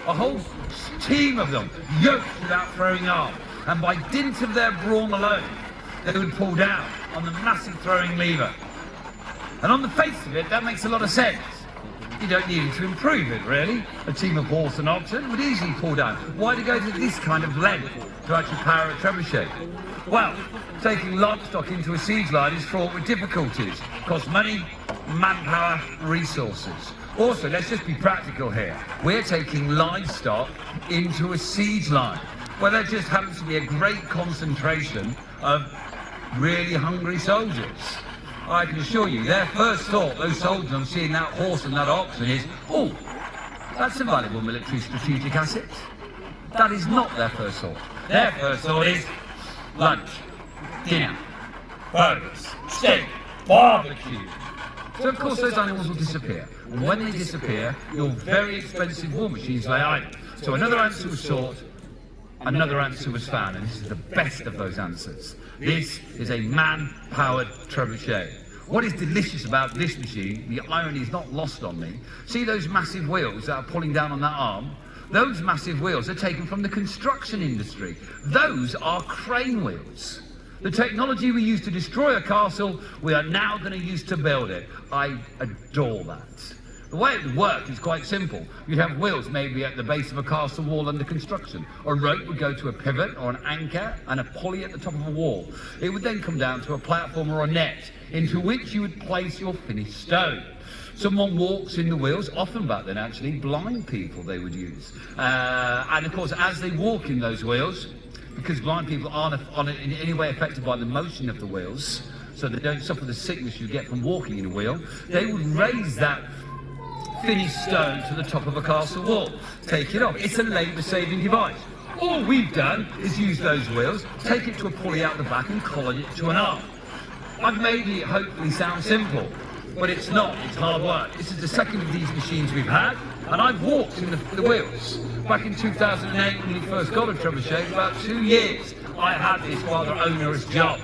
A whole team of them, yoked without throwing arm, and by dint of their brawn alone, they would pull down on the massive throwing lever. And on the face of it, that makes a lot of sense. You don't need to improve it, really. A team of horse and oxen would easily pull down. Why to go to this kind of length to actually power a trebuchet? Well, taking livestock into a siege line is fraught with difficulties. Costs money, manpower, resources. Also, let's just be practical here. We're taking livestock into a siege line, where there just happens to be a great concentration of really hungry soldiers. I can assure you, their first thought, those soldiers on seeing that horse and that oxen is, oh, that's a valuable military strategic asset. That is not their first thought. Their first thought is lunch, dinner, burgers, steak, barbecue. So of course those animals will disappear. And when they disappear, your very expensive war machines lay idle. So another answer was sought, another answer was found, and this is the best of those answers. This is a man-powered trebuchet. What is delicious about this machine, the irony is not lost on me. See those massive wheels that are pulling down on that arm? Those massive wheels are taken from the construction industry. Those are crane wheels. The technology we use to destroy a castle, we are now going to use to build it. I adore that. The way it would work is quite simple. You'd have wheels maybe at the base of a castle wall under construction. A rope would go to a pivot or an anchor and a pulley at the top of a wall. It would then come down to a platform or a net into which you would place your finished stone. Someone walks in the wheels, often back then actually, blind people they would use. And of course, as they walk in those wheels, because blind people aren't in any way affected by the motion of the wheels, so they don't suffer the sickness you get from walking in a wheel, they would raise that finished stone to the top of a castle wall, take it off. It's a labour-saving device. All we've done is use those wheels, take it to a pulley out the back and collar it to an arm. I've made it hopefully sound simple, but it's not, it's hard work. This is the second of these machines we've had, and I've walked in the wheels. Back in 2008 when we first got a trebuchet, about 2 years, I had this rather onerous job.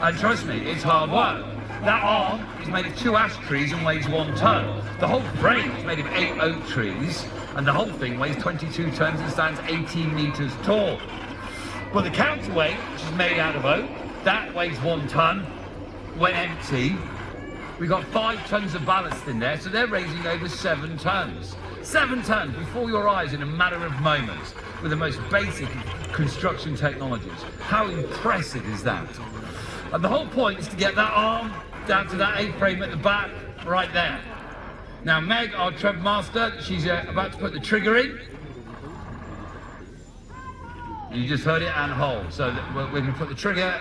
And trust me, it's hard work. That arm is made of 2 ash trees and weighs 1 ton. The whole frame is made of 8 oak trees, and the whole thing weighs 22 tons and stands 18 meters tall. Well, the counterweight, which is made out of oak, that weighs 1 ton. When empty, we got 5 tons of ballast in there, so they're raising over 7 tons. 7 tons before your eyes in a matter of moments with the most basic construction technologies. How impressive is that? And the whole point is to get that arm down to that A-frame at the back, right there. Now Meg, our Treb master, she's about to put the trigger in. You just heard it, and hold. So we're going to put the trigger,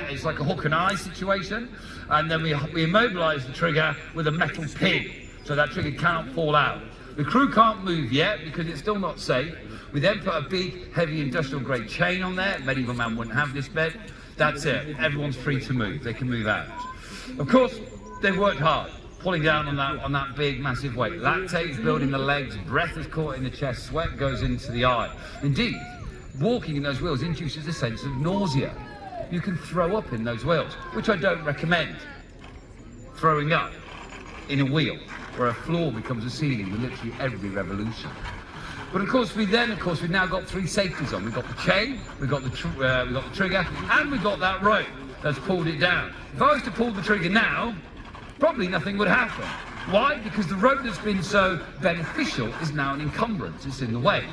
it's like a hook and eye situation, and then we immobilise the trigger with a metal pin, so that trigger cannot fall out. The crew can't move yet because it's still not safe. We then put a big, heavy industrial grade chain on there. Medieval man wouldn't have this bed. That's it. Everyone's free to move. They can move out. Of course, they've worked hard, pulling down on that big, massive weight. Lactate is building the legs, breath is caught in the chest, sweat goes into the eye. Indeed, walking in those wheels induces a sense of nausea. You can throw up in those wheels, which I don't recommend. Throwing up in a wheel where a floor becomes a ceiling with literally every revolution. But of course, we've now got 3 safeties on. We've got the chain, we've got the trigger, and we've got that rope that's pulled it down. If I was to pull the trigger now, probably nothing would happen. Why? Because the rope that's been so beneficial is now an encumbrance. It's in the way.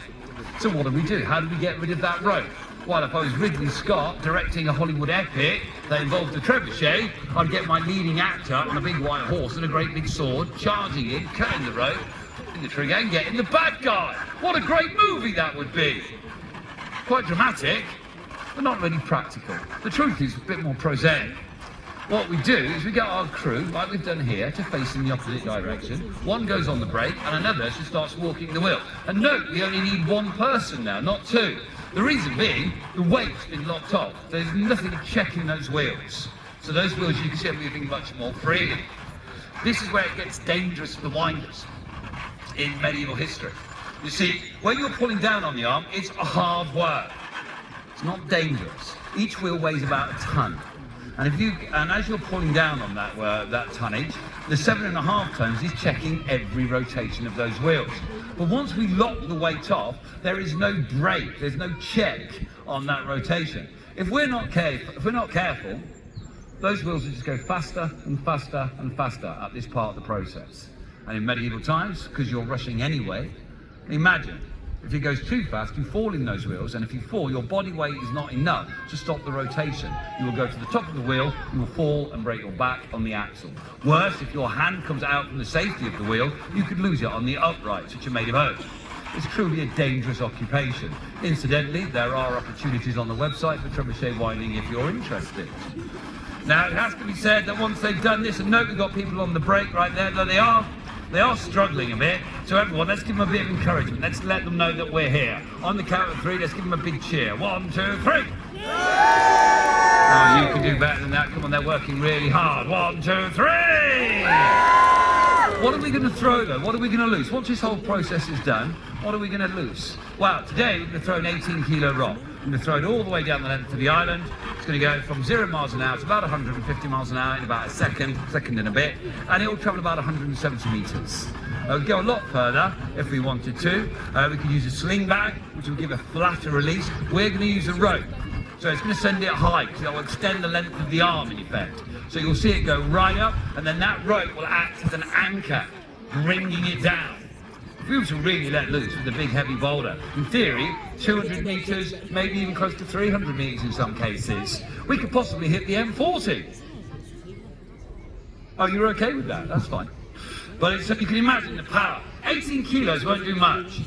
So what do? How do we get rid of that rope? Well, if I was Ridley Scott directing a Hollywood epic that involved a trebuchet, I'd get my leading actor on a big white horse and a great big sword, charging in, cutting the rope, pulling the trigger and getting the bad guy. What a great movie that would be. Quite dramatic, but not really practical. The truth is a bit more prosaic. What we do is we get our crew, like we've done here, to face in the opposite direction. One goes on the brake and another just starts walking the wheel. And note, we only need 1 person now, not 2. The reason being, the weight's been locked off. There's nothing checking those wheels. So those wheels you can see are moving much more freely. This is where it gets dangerous for the winders in medieval history. You see, when you're pulling down on the arm, it's a hard work. It's not dangerous. Each wheel weighs about 1 ton. And as you're pulling down on that tonnage, The 7.5 tons is checking every rotation of those wheels. But once we lock the weight off, there is no brake, there's no check on that rotation. If we're not careful, those wheels will just go faster and faster and faster at this part of the process. And in medieval times, because you're rushing anyway, imagine if it goes too fast, you fall in those wheels, and if you fall, your body weight is not enough to stop the rotation. You will go to the top of the wheel, you will fall and break your back on the axle. Worse, if your hand comes out from the safety of the wheel, you could lose it on the uprights, which are made of oak. It's truly a dangerous occupation. Incidentally, there are opportunities on the website for trebuchet winding if you're interested. Now, it has to be said that once they've done this, and note we've got people on the break right there, though they are struggling a bit. So everyone, let's give them a bit of encouragement. Let's let them know that we're here. On the count of 3, let's give them a big cheer. 1, 2, 3. Oh, you can do better than that. Come on, they're working really hard. 1, 2, 3. What are we going to throw though? What are we going to lose? Once this whole process is done, what are we going to lose? Well, today we're going to throw an 18-kilo rock. We're going to throw it all the way down the length of the island. It's going to go from 0 miles an hour to about 150 miles an hour in about a second and a bit, and it will travel about 170 meters. We'll go a lot further if we wanted to. We could use a sling bag, which will give a flatter release. We're going to use a rope. So it's going to send it high, because it will extend the length of the arm in effect. So you'll see it go right up, and then that rope will act as an anchor, bringing it down. If we were to really let loose with a big heavy boulder, in theory, 200 meters, maybe even close to 300 meters in some cases, we could possibly hit the M40. Oh, you're okay with that? That's fine. But you can imagine the power. 18 kilos won't do much.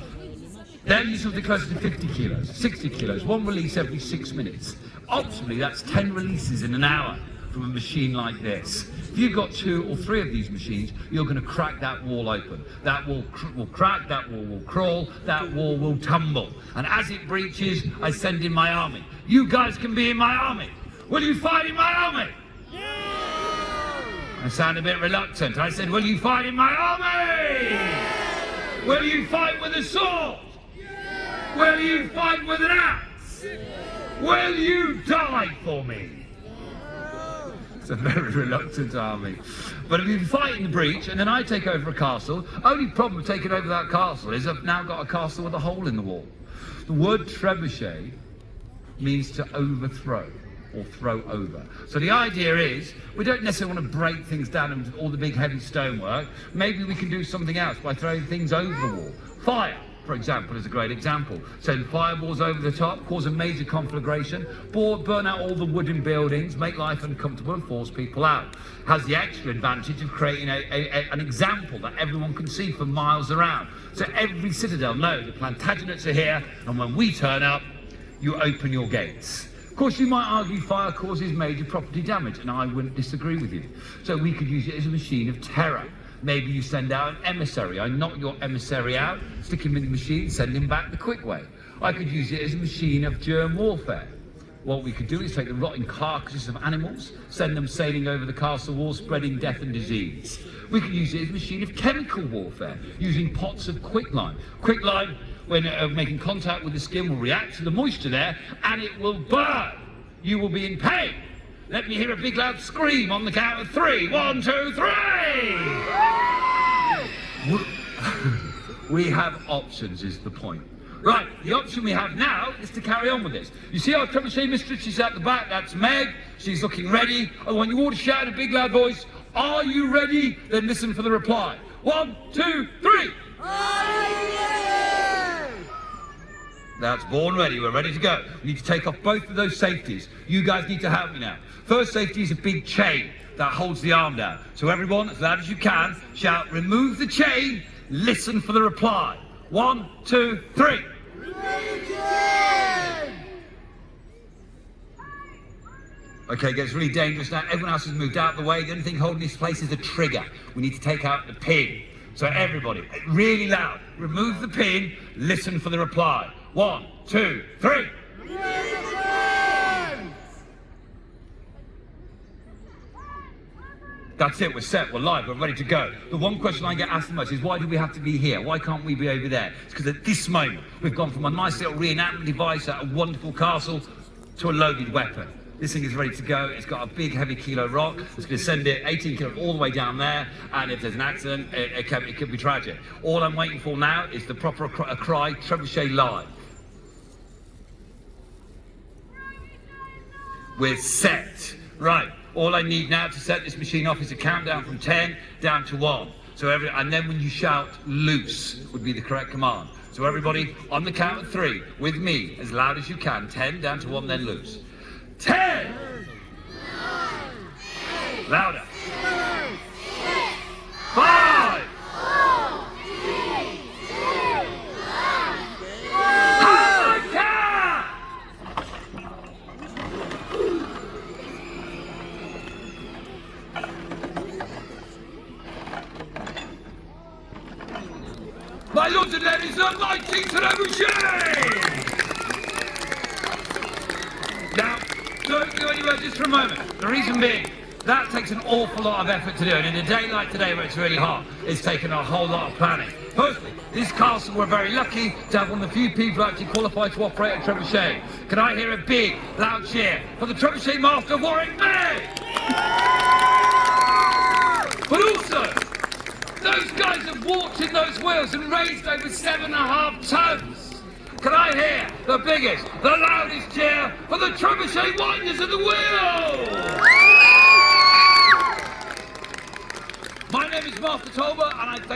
Then you something closer to 50 kilos, 60 kilos, one release every 6 minutes. Optimally, that's 10 releases in an hour from a machine like this. If you've got 2 or 3 of these machines, you're going to crack that wall open. That wall will crack, that wall will crawl, that wall will tumble. And as it breaches, I send in my army. You guys can be in my army. Will you fight in my army? Yeah! I sound a bit reluctant. I said, will you fight in my army? Yeah! Will you fight with a sword? Yeah! Will you fight with an axe? Yeah! Will you die for me? It's a very reluctant army. But if you fight in the breach and then I take over a castle, only problem with taking over that castle is I've now got a castle with a hole in the wall. The word trebuchet means to overthrow or throw over. So the idea is we don't necessarily want to break things down and all the big heavy stonework. Maybe we can do something else by throwing things over the wall. Fire, for example, is a great example. Send fireballs over the top, cause a major conflagration, burn out all the wooden buildings, make life uncomfortable and force people out. Has the extra advantage of creating an example that everyone can see for miles around. So every citadel knows the Plantagenets are here, and when we turn up, you open your gates. Of course, you might argue fire causes major property damage, and I wouldn't disagree with you. So we could use it as a machine of terror. Maybe you send out an emissary. I knock your emissary out, stick him in the machine, send him back the quick way. I could use it as a machine of germ warfare. What we could do is take the rotting carcasses of animals, send them sailing over the castle wall, spreading death and disease. We could use it as a machine of chemical warfare, using pots of quicklime. Quicklime, when making contact with the skin, will react to the moisture there, and it will burn. You will be in pain. Let me hear a big loud scream on the count of 3. 1, 2, 3! We have options, is the point. Right, the option we have now is to carry on with this. You see our trebuchet mistress, she's at the back, that's Meg. She's looking ready. I want you all to shout in a big loud voice, are you ready? Then listen for the reply. 1, 2, 3! Are you ready? That's born ready, we're ready to go. We need to take off both of those safeties. You guys need to help me now. First safety is a big chain that holds the arm down. So everyone, as loud as you can, shout, remove the chain, listen for the reply. 1, 2, 3. Okay, it gets really dangerous now. Everyone else has moved out of the way. The only thing holding this place is a trigger. We need to take out the pin. So everybody, really loud, remove the pin, listen for the reply. 1, 2, 3. That's it, we're set, we're live, we're ready to go. The one question I get asked the most is, why do we have to be here? Why can't we be over there? It's because at this moment, we've gone from a nice little reenactment device at a wonderful castle to a loaded weapon. This thing is ready to go. It's got a big, heavy kilo rock. It's going to send it 18 kilo all the way down there. And if there's an accident, it could be tragic. All I'm waiting for now is the proper cry, Trebuchet live. We're set. Right. All I need now to set this machine off is a countdown from 10 down to 1. And then when you shout, loose would be the correct command. So everybody, on the count of 3, with me, as loud as you can. 10 down to 1, then loose. 10! 9, louder. 5! 4, 3, 2, my lords and ladies, the mighty Trebuchet! Now, don't go anywhere just for a moment. The reason being, that takes an awful lot of effort to do, and in a day like today where it's really hot, it's taken a whole lot of planning. Personally, this castle, we're very lucky to have one of the few people actually qualified to operate a Trebuchet. Can I hear a big, loud cheer for the Trebuchet Master, Warwick? But also, those guys have walked in those wheels and raised over 7.5 tons. Can I hear the biggest, the loudest cheer for the Trebuchet Winders of the Wheel? My name is Master Tolbert, and I thank